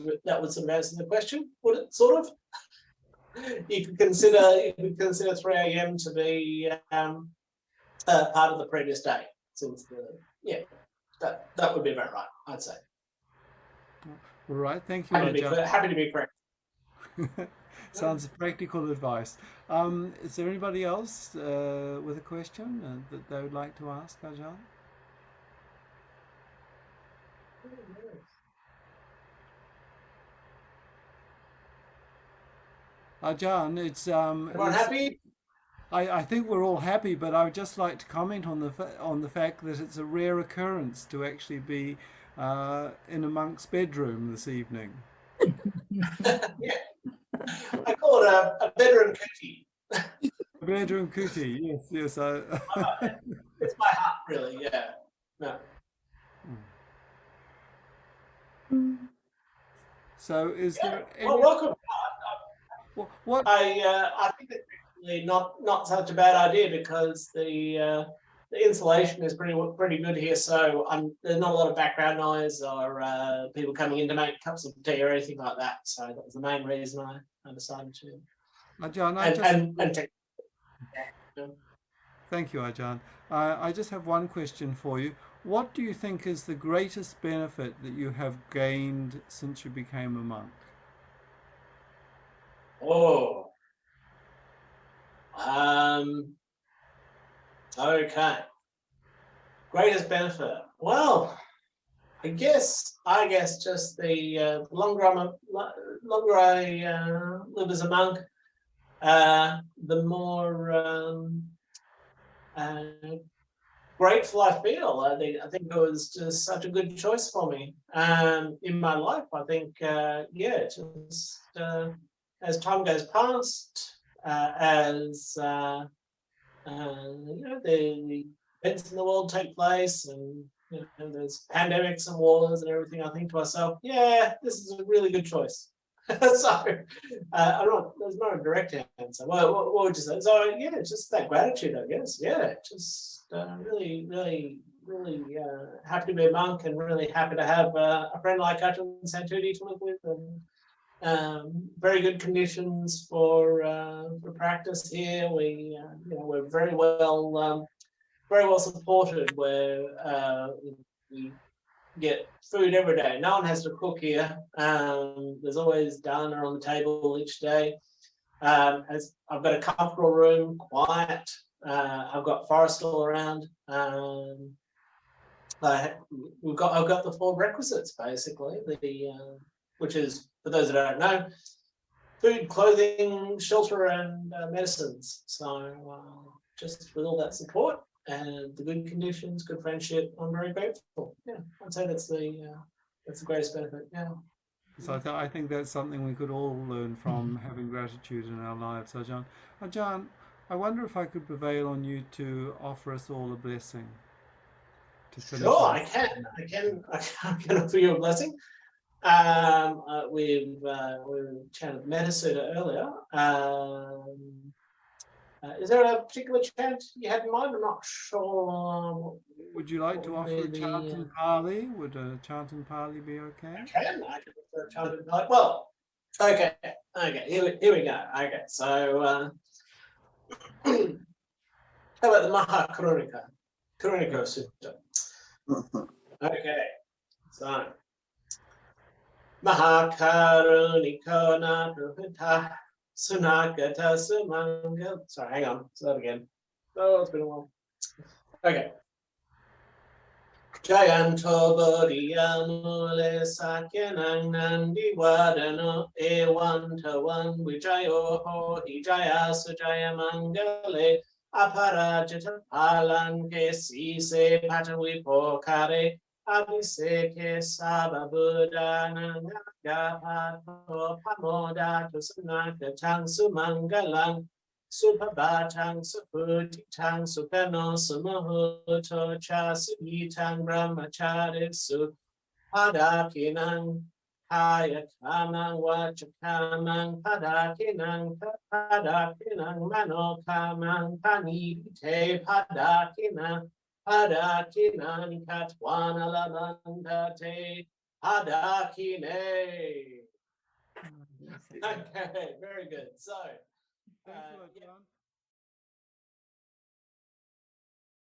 sort of answer the question, would it? Sort of. You could consider 3 a.m. to be part of the previous day, since That would be about right, I'd say. All right, thank you, Ajahn. Happy to be correct. Sounds practical advice. Is there anybody else with a question that they would like to ask Ajahn? Ajahn, it's Everyone happy? I think we're all happy, but I would just like to comment on the fact that it's a rare occurrence to actually be in a monk's bedroom this evening. Yeah. I call it a bedroom cookie. A bedroom cookie, yes. It's my heart, really, yeah. No. So is there any... Well, welcome. What? I think it's actually not such a bad idea because the insulation is pretty good here, so there's not a lot of background noise or people coming in to make cups of tea or anything like that. So that was the main reason I decided to. Ajahn, Thank you, Ajahn. I just have one question for you. What do you think is the greatest benefit that you have gained since you became a monk? Oh. Okay. Greatest benefit. Well, I guess just the longer I live as a monk, the more grateful I feel. I think it was just such a good choice for me in my life. I think just as time goes past, as the events in the world take place, and there's pandemics and wars and everything, I think to myself, yeah, this is a really good choice. So there's not a direct answer. What would you say? So yeah, just that gratitude, I guess. Yeah, just really happy to be a monk, and really happy to have a friend like Ajahn Santudi to live with, and very good conditions for practice here. We're very well supported. Where we get food every day. No one has to cook here. There's always dana on the table each day. As I've got a comfortable room, quiet. I've got forest all around. I've got the 4 requisites basically. Which is, for those that don't know, food, clothing, shelter, and medicines. So just with all that support and the good conditions, good friendship, I'm very grateful. Yeah, I'd say that's the greatest benefit. Yeah. So I think that's something we could all learn from, having gratitude in our lives. Ajahn, I wonder if I could prevail on you to offer us all a blessing. Sure, I can offer you a blessing. We've chanted Metta Sutta earlier. Is there a particular chant you had in mind? I'm not sure. Would you like to offer a chant in Pali? Would a chant in Pali be okay? I can offer a chant in Pali. Well, okay. Here we go. Okay, so how about the Mahakarunика Sutta? Okay, so Mahakarunika Naruhita Sunakata Sumanga. Sorry, hang on. Say that again. Oh, it's been a while. Okay. Jayanto Bodhinyana Sakyanang Nandi Vadano Ewantawan Vijayo Ho Hijaya Sujaya Mangale Aparajita Palan Kesi Se Patawipo Kare Abhiseke Saba Buddha Nagapato Pamoda Tusanaka Tang Sumangalang Supabhatang Suputitang Sukano Sumahuto Chasugitang Brahmachari Su Padakinang Hayakamang Wachakamang Padakinang Manokamang Panite Padakinang Katwana Lamandate Padakine. Okay, very good. So Thank you, Ajahn.